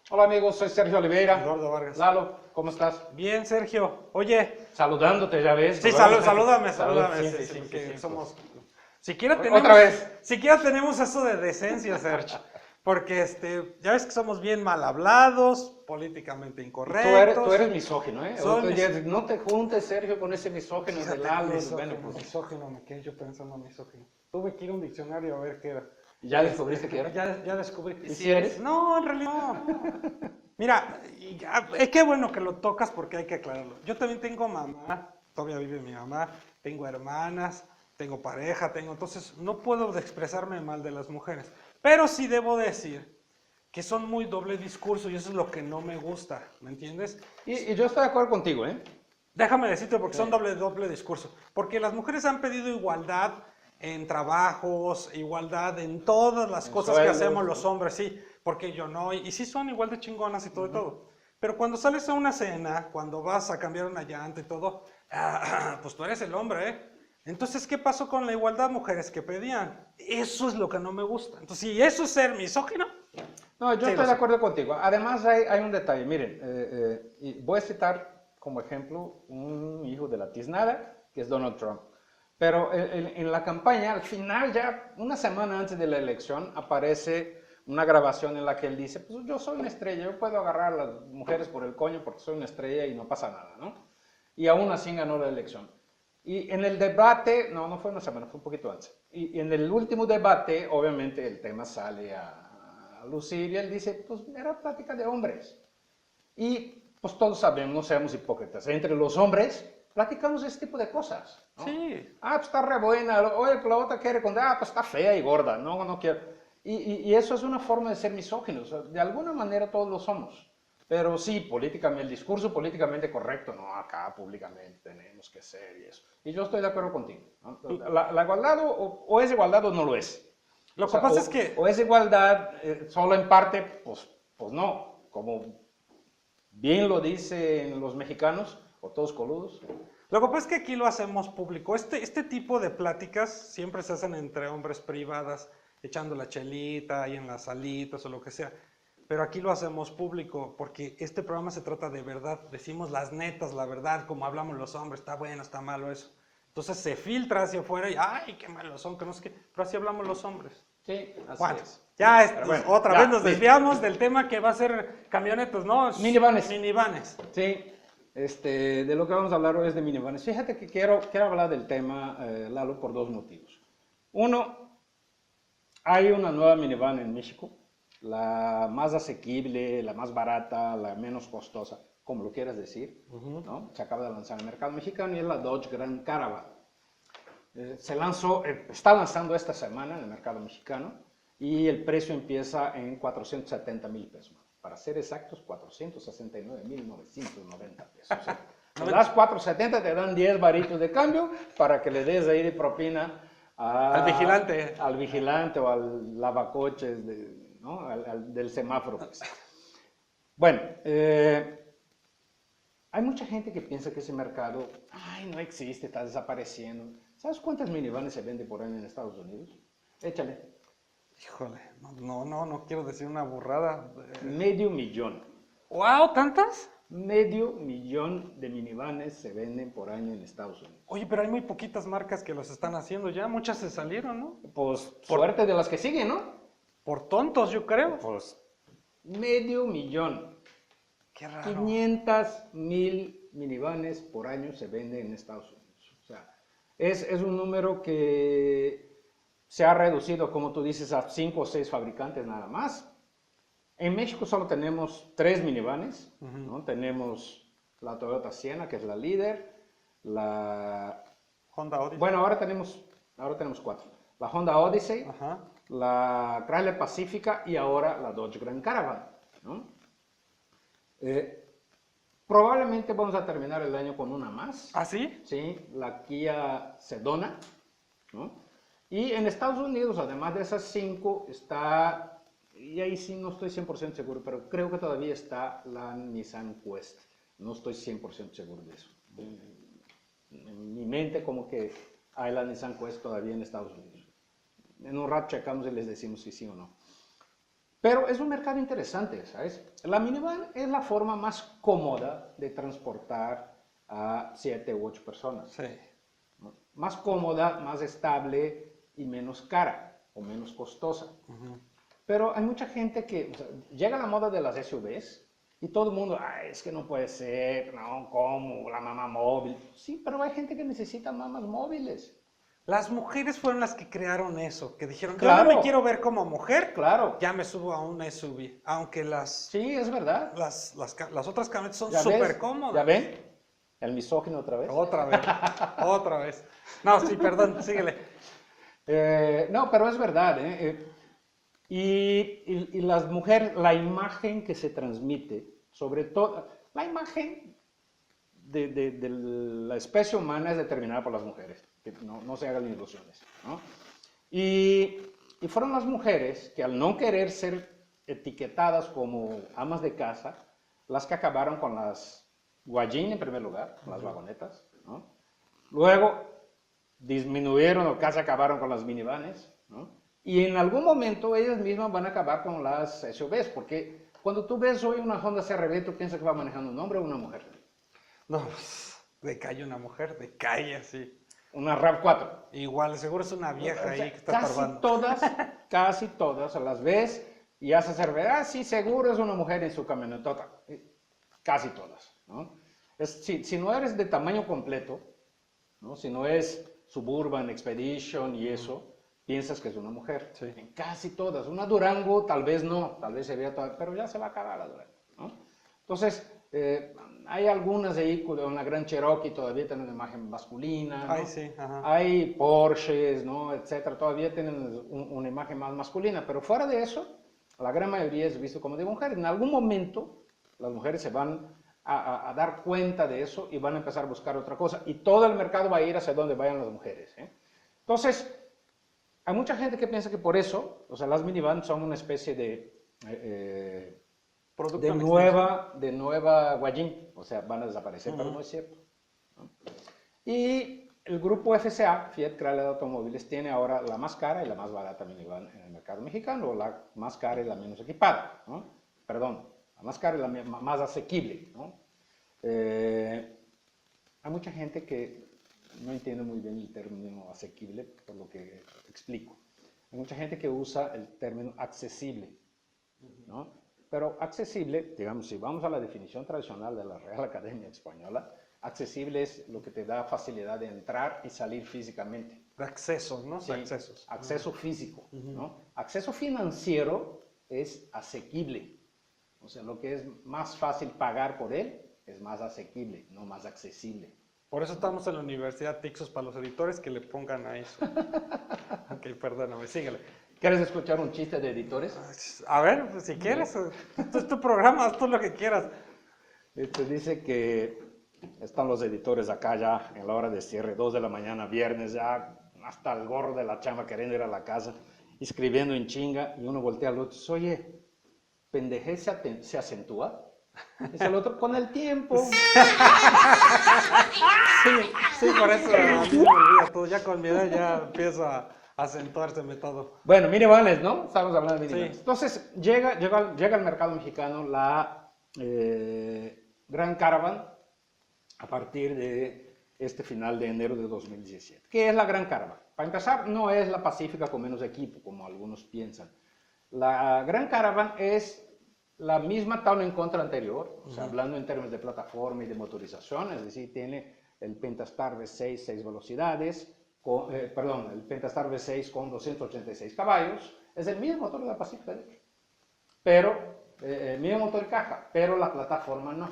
Hola amigos, soy Sergio Oliveira. Eduardo Vargas. Lalo, ¿cómo estás? Bien, Sergio. Oye, Saludándote, ya ves. sí, ¿verdad? salúdame. Sí, Sí, sí, porque sí. somos. Otra vez. Siquiera tenemos eso de decencia, Sergio. Porque ya ves que somos bien mal hablados, políticamente Y incorrectos. tú eres misógino, ¿eh? Soy No te juntes, Sergio, con ese misógino de Lalo. Bueno, pues misógino, me quedé yo pensando misógino. Tuve que ir a un diccionario a ver qué era. ¿ya descubriste qué era? Ya descubrí. ¿Y si eres? No, en realidad no. Mira, es que bueno que lo tocas porque hay que aclararlo. Yo también tengo mamá, todavía vive mi mamá, tengo hermanas, tengo pareja, entonces no puedo expresarme mal de las mujeres. Pero sí debo decir que son muy doble discurso y eso es lo que no me gusta, ¿me entiendes? Y yo estoy de acuerdo contigo, ¿eh? Déjame decirte porque Sí. son doble discurso. Porque las mujeres han pedido igualdad en trabajos, igualdad en todas las cosas que sueldos, hacemos los ¿no? hombres, sí, porque yo no, y sí son igual de chingonas y todo y todo. Pero cuando sales a una cena, cuando vas a cambiar una llanta y todo, pues tú eres el hombre, ¿eh? Entonces, ¿qué pasó con la igualdad, mujeres que pedían? Eso es lo que no me gusta. Entonces, si eso es ser misógino, No, yo sí, estoy de acuerdo contigo. Además, hay un detalle. Miren, y voy a citar como ejemplo un hijo de la tiznada, que es Donald Trump. Pero en la campaña, al final, ya una semana antes de la elección, aparece una grabación en la que él dice, pues yo soy una estrella, yo puedo agarrar a las mujeres por el coño porque soy una estrella y no pasa nada, ¿no? Y aún así ganó la elección. Y en el debate, no fue una semana, fue un poquito antes. Y en el último debate, obviamente, el tema sale a lucir y él dice, pues era plática de hombres. Y pues todos sabemos, no seamos hipócritas, entre los hombres platicamos este tipo de cosas, ¿no? sí. Ah, pues está re buena, oye, pues la otra quiere con, ah, pues está fea y gorda, no quiero. Y eso es una forma de ser misóginos, o sea, de alguna manera todos lo somos. Pero sí, políticamente, el discurso políticamente correcto, no, acá públicamente tenemos que ser y eso. Y yo estoy de acuerdo contigo, ¿no? La igualdad o es igualdad o no lo es. Lo O que sea, pasa es que o es igualdad solo en parte, pues no, como bien lo dicen los mexicanos, o todos coludos. Lo que pasa es que aquí lo hacemos público. Este tipo de pláticas siempre se hacen entre hombres privadas, echando la chelita ahí en las salitas o lo que sea. Pero aquí lo hacemos público porque este programa se trata de verdad. Decimos las netas, la verdad, como hablamos los hombres, está bueno, está malo eso. Entonces se filtra hacia afuera y ¡ay, qué malos son! Que no sé qué. Pero así hablamos los hombres. Sí, así Bueno, es. ya Pero bueno, otra ya, vez nos listo. desviamos del tema que va a ser camionetas, ¿no? Minivanes. Minivanes. Sí, de lo que vamos a hablar hoy es de minivanes. Fíjate que quiero hablar del tema, Lalo, por dos motivos. Uno, hay una nueva minivan en México, la más asequible, la más barata, la menos costosa, como lo quieras decir, ¿no? Se acaba de lanzar en el mercado mexicano y es la Dodge Grand Caravan. Está lanzando esta semana en el mercado mexicano y el precio empieza en 470,000 pesos. Para ser exactos, 469,990 pesos. O sea, te das 470, te dan 10 varitos de cambio para que le des ahí de propina Al vigilante. Al vigilante o al lavacoches, ¿no? Del semáforo. Pues. Bueno, hay mucha gente que piensa que ese mercado, no existe, está desapareciendo. ¿Sabes cuántas minivanes se venden por año en Estados Unidos? Échale. Híjole, no quiero decir una burrada. Medio millón. ¡Wow! ¿Tantas? Medio millón de minivanes se venden por año en Estados Unidos. Oye, pero hay muy poquitas marcas que los están haciendo ya. Muchas se salieron, ¿no? Pues suerte de las que siguen, ¿no? Por tontos, yo creo. Pues medio millón. Qué raro. 500,000 minivanes por año se venden en Estados Unidos. O sea, es un número que se ha reducido, como tú dices, a 5 o 6 fabricantes nada más. En México solo tenemos 3 minivanes, ¿no? Tenemos la Toyota Sienna, que es la líder, la Honda Odyssey. Bueno, ahora tenemos 4. La Honda Odyssey, Ajá. la Chrysler Pacifica y ahora la Dodge Grand Caravan, ¿no? Probablemente vamos a terminar el año con una más. ¿Ah, sí? Sí, la Kia Sedona, ¿no? Y en Estados Unidos, además de esas 5, está, y ahí sí no estoy 100% seguro, pero creo que todavía está la Nissan Quest. No estoy 100% seguro de eso. En mi mente como que hay la Nissan Quest todavía en Estados Unidos. En un rato checamos y les decimos si sí o no. Pero es un mercado interesante, ¿sabes? La minivan es la forma más cómoda de transportar a 7 u 8 personas. Sí. ¿No? Más cómoda, más estable y menos cara o menos costosa. Pero hay mucha gente que, o sea, llega la moda de las SUVs y todo el mundo, ay, es que no puede ser, no, ¿cómo? La mamá móvil. Sí, pero hay gente que necesita mamás móviles. Las mujeres fueron las que crearon eso, que dijeron, yo Claro. no me quiero ver como mujer, Claro. ya me subo a una SUV, aunque Sí, es verdad. las otras camionetas son ¿Ya súper ves? cómodas. ¿Ya ven? El misógino otra vez. Otra vez, otra vez. No, sí, perdón, síguele. No, pero es verdad. Y las mujeres, la imagen que se transmite, sobre todo, la imagen de la especie humana es determinada por las mujeres, que no se hagan ilusiones, ¿no? Y fueron las mujeres que al no querer ser etiquetadas como amas de casa, las que acabaron con las guayín en primer lugar, con las vagonetas, ¿no? Luego disminuyeron o casi acabaron con las minivanes, ¿no? Y en algún momento ellas mismas van a acabar con las SUVs, porque cuando tú ves hoy una Honda CR-V, tú piensas que va manejando un hombre o una mujer. No, pues, decae una mujer, decae así. Una RAV4. Igual, seguro es una vieja O sea, ahí que está probando. casi todas, las ves y haces ver, ah, sí, seguro es una mujer en su camionetota. Casi todas, ¿no? Si no eres de tamaño completo, ¿no? Si no es Suburban, Expedition y eso, piensas que es una mujer. Sí. En casi todas. Una Durango tal vez no, tal vez se vea toda, pero ya se va a acabar la Durango, ¿no? Entonces, hay algunas ahí, una Gran Cherokee todavía tienen una imagen masculina, ¿no? Ay, sí, ajá. Hay Porsches, ¿no? Etcétera, todavía tienen una imagen más masculina, pero fuera de eso, la gran mayoría es visto como de mujeres. En algún momento, las mujeres se van a dar cuenta de eso y van a empezar a buscar otra cosa. Y todo el mercado va a ir hacia donde vayan las mujeres, ¿eh? Entonces, hay mucha gente que piensa que por eso, o sea, las minivans son una especie de Producto en extensión. de nueva Guayín, o sea, van a desaparecer, pero no es cierto, ¿no? Y el grupo FCA, Fiat Chrysler Automóviles, tiene ahora la más cara y la más barata minivan en el mercado mexicano, o la más cara y la menos equipada, ¿no? Perdón, la más cara y la más asequible, ¿no? Hay mucha gente que no entiende muy bien el término asequible, por lo que explico. Hay mucha gente que usa el término accesible, ¿no? Pero accesible, digamos, si vamos a la definición tradicional de la Real Academia Española, accesible es lo que te da facilidad de entrar y salir físicamente. De accesos, ¿no? Sí, De accesos. acceso físico, ¿no? Acceso financiero es asequible. O sea, lo que es más fácil pagar por él es más asequible, no más accesible. Por eso estamos en la Universidad Tixos para los editores que le pongan a eso. Ok, perdóname, síguele. ¿Quieres escuchar un chiste de editores? A ver, pues, si quieres, esto es tu programa, haz tú lo que quieras. Dice que están los editores acá ya en la hora de cierre, 2 de la mañana, viernes, ya hasta el gorro de la chamba queriendo ir a la casa, escribiendo en chinga, y uno voltea al otro y dice, oye, pendejez se acentúa. Dice el otro, con el tiempo. Sí, por eso a mí se me olvida todo. Ya con mi edad ya empiezo a acentuárseme todo. Bueno, minivans, ¿no? Estamos hablando de minivans. Sí. Entonces, llega al mercado mexicano la Gran Caravan a partir de este final de enero de 2017. ¿Qué es la Gran Caravan? Para empezar, no es la Pacífica con menos equipo, como algunos piensan. La Gran Caravan es la misma Town & Country anterior, o sea, hablando en términos de plataforma y de motorización, es decir, tiene el Pentastar V6 6 velocidades, el Pentastar V6 con 286 caballos, es el mismo motor de la Pacifica, de hecho, pero, el mismo motor y caja, pero la plataforma no.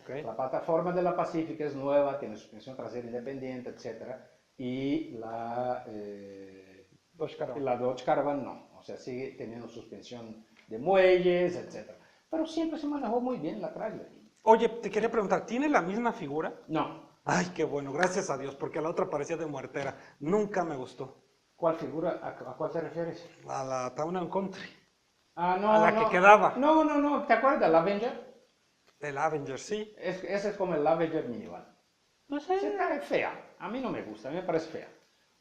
Okay. La plataforma de la Pacifica es nueva, tiene suspensión trasera independiente, etc. Y la Dodge Caravan no, o sea, sigue teniendo suspensión de muelles, etc. Pero siempre se manejó muy bien la Chrysler. Oye, te quería preguntar, ¿tiene la misma figura? No. Ay, qué bueno, gracias a Dios, porque la otra parecía de muertera. Nunca me gustó. ¿Cuál figura? ¿A cuál te refieres? A la Town & Country. Ah, no, A la que quedaba. No, ¿te acuerdas del Avenger? El Avenger, sí. Ese es como el Avenger minivan. No sé. Es fea, a mí no me gusta, a mí me parece fea.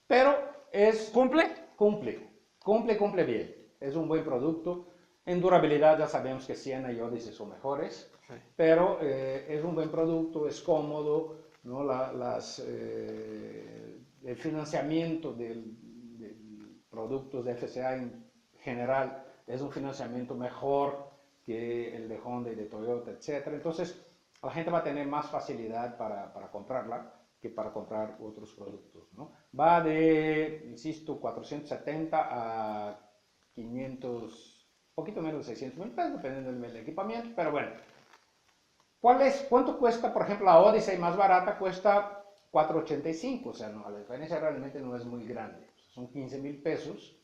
Pero es... ¿Cumple? Cumple bien. Es un buen producto. En durabilidad ya sabemos que Siena y Odyssey son mejores, Sí. pero es un buen producto, es cómodo, ¿no? El financiamiento de productos de FCA en general es un financiamiento mejor que el de Honda y de Toyota, etc. Entonces, la gente va a tener más facilidad para comprarla que para comprar otros productos, ¿no? Va de, insisto, 470 a 500, poquito menos de 600 mil pesos, dependiendo del equipamiento, pero bueno. ¿Cuánto cuesta, por ejemplo, la Odyssey más barata? Cuesta 485, o sea, no, la diferencia realmente no es muy grande, son 15 mil pesos,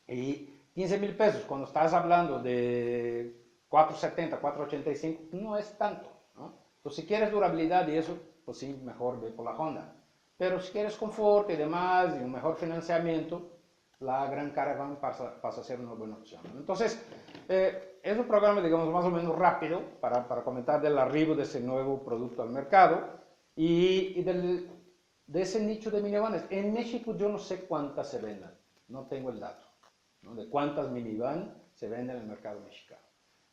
y 15 mil pesos cuando estás hablando de 470, 485, no es tanto, ¿no? Entonces, si quieres durabilidad y eso, pues sí, mejor ve por la Honda. Pero si quieres confort y demás, y un mejor financiamiento, la Grand Caravan pasa a ser una buena opción, ¿no? Entonces, es un programa, digamos, más o menos rápido para comentar del arribo de ese nuevo producto al mercado y de ese nicho de minivans. En México yo no sé cuántas se vendan, no tengo el dato, ¿no? De cuántas minivans se venden en el mercado mexicano.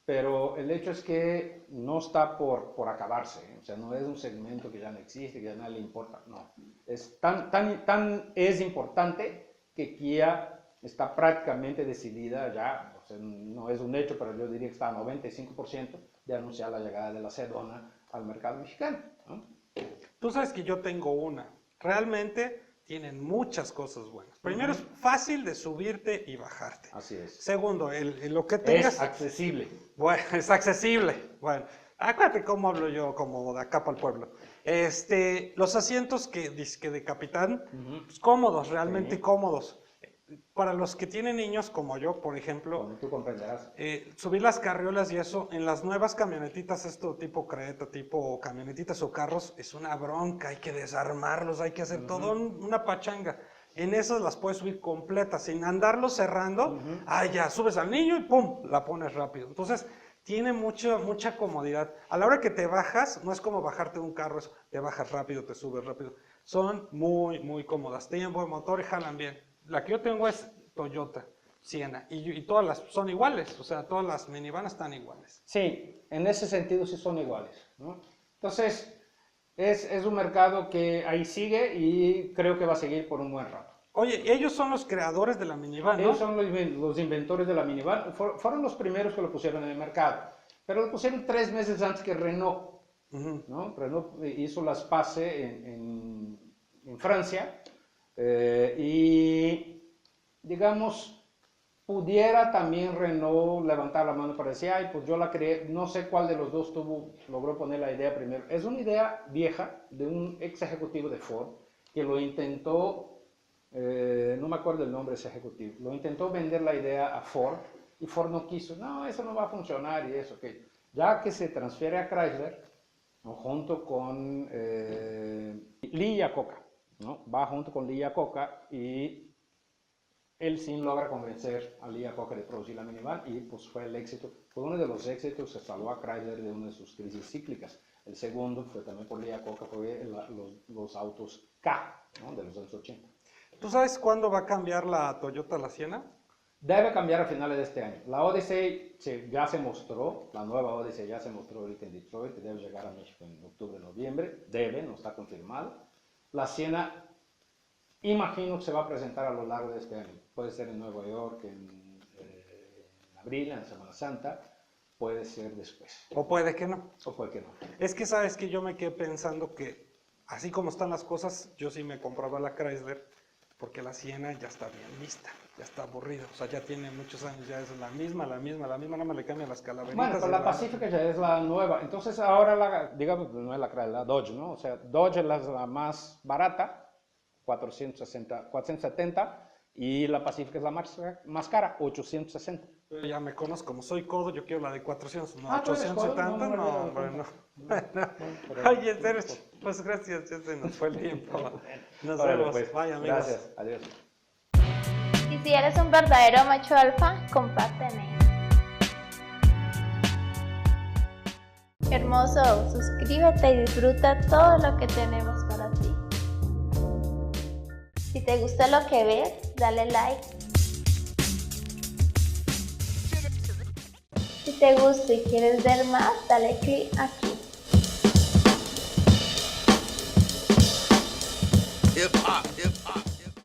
Pero el hecho es que no está por acabarse, ¿eh? O sea, no es un segmento que ya no existe, que ya nadie le importa, no. Es tan es importante que Kia está prácticamente decidida ya, o sea, no es un hecho, pero yo diría que está a 95% de anunciar la llegada de la Sedona al mercado mexicano, ¿no? Tú sabes que yo tengo una. Realmente tienen muchas cosas buenas. Primero, es fácil de subirte y bajarte. Así es. Segundo, lo que tengas... Es accesible. Bueno, es accesible. Bueno, acuérdate cómo hablo yo, como de acá para el pueblo. Los asientos que de capitán, pues, cómodos, realmente Sí. cómodos. Para los que tienen niños como yo, por ejemplo, Como tú comprenderás. subir las carriolas y eso, en las nuevas camionetitas, esto tipo Creta, tipo camionetitas o carros, es una bronca, hay que desarmarlos, hay que hacer todo una pachanga. En esas las puedes subir completas, sin andarlos cerrando, ya, subes al niño y pum, la pones rápido. Entonces, tiene mucha comodidad. A la hora que te bajas, no es como bajarte de un carro, te bajas rápido, te subes rápido. Son muy cómodas, tienen buen motor y jalan bien. La que yo tengo es Toyota Siena y todas las son iguales, o sea, todas las minivans están iguales. Sí, en ese sentido sí son iguales, ¿no? Entonces, es un mercado que ahí sigue y creo que va a seguir por un buen rato. Oye, ellos son los creadores de la minivan, ¿no? Ellos son los inventores de la minivan, fueron los primeros que lo pusieron en el mercado, pero lo pusieron 3 meses antes que Renault, ¿no? Renault hizo las paces en Francia, y digamos, pudiera también Renault levantar la mano para decir, ay, pues yo la creé, no sé cuál de los dos logró poner la idea primero. Es una idea vieja de un ex ejecutivo de Ford que lo intentó, no me acuerdo el nombre de ese ejecutivo, lo intentó vender la idea a Ford y Ford no quiso, no, eso no va a funcionar y eso, que ya que se transfiere a Chrysler, ¿no? Junto con Lee Iacocca, ¿no? Va junto con Lee Iacocca y él sí logra convencer a Lee Iacocca de producir la minivan y pues fue el éxito, fue uno de los éxitos que salvó a Chrysler de una de sus crisis cíclicas. El segundo fue también por Lee Iacocca, fue los autos K, ¿no? De los años 80. ¿Tú sabes cuándo va a cambiar la Toyota la Siena? Debe cambiar a finales de este año. La Odyssey ya se mostró, la nueva Odyssey ya se mostró ahorita en Detroit, debe llegar a México en octubre, noviembre, no está confirmado. La Siena, imagino que se va a presentar a lo largo de este año. Puede ser en Nueva York, en abril, en Semana Santa, puede ser después. O puede que no. O puede que no. Es que sabes que yo me quedé pensando que, así como están las cosas, yo sí me compraba la Chrysler, porque la Siena ya está bien lista, ya está aburrida, o sea, ya tiene muchos años, ya es la misma, nada más le cambian las calaveritas. Bueno, pero la Pacifica ya es la nueva, entonces ahora, digamos, no es la Dodge, ¿no? O sea, Dodge es la más barata, 470, y la Pacifica es la más cara, 860. Pero ya me conozco, como soy codo, yo quiero la de 400, no, ¿tú eres codo? 870, no, hombre, no. Oye, Sergio, pues gracias, ya se nos fue el tiempo. Nos vemos, Pues, bye amigos. gracias, adiós. Y si eres un verdadero macho alfa, compárteme. Hermoso, suscríbete y disfruta todo lo que tenemos para ti. Si te gusta lo que ves, dale like. Si te gusta y quieres ver más, dale clic aquí. Hip hop, hip hop.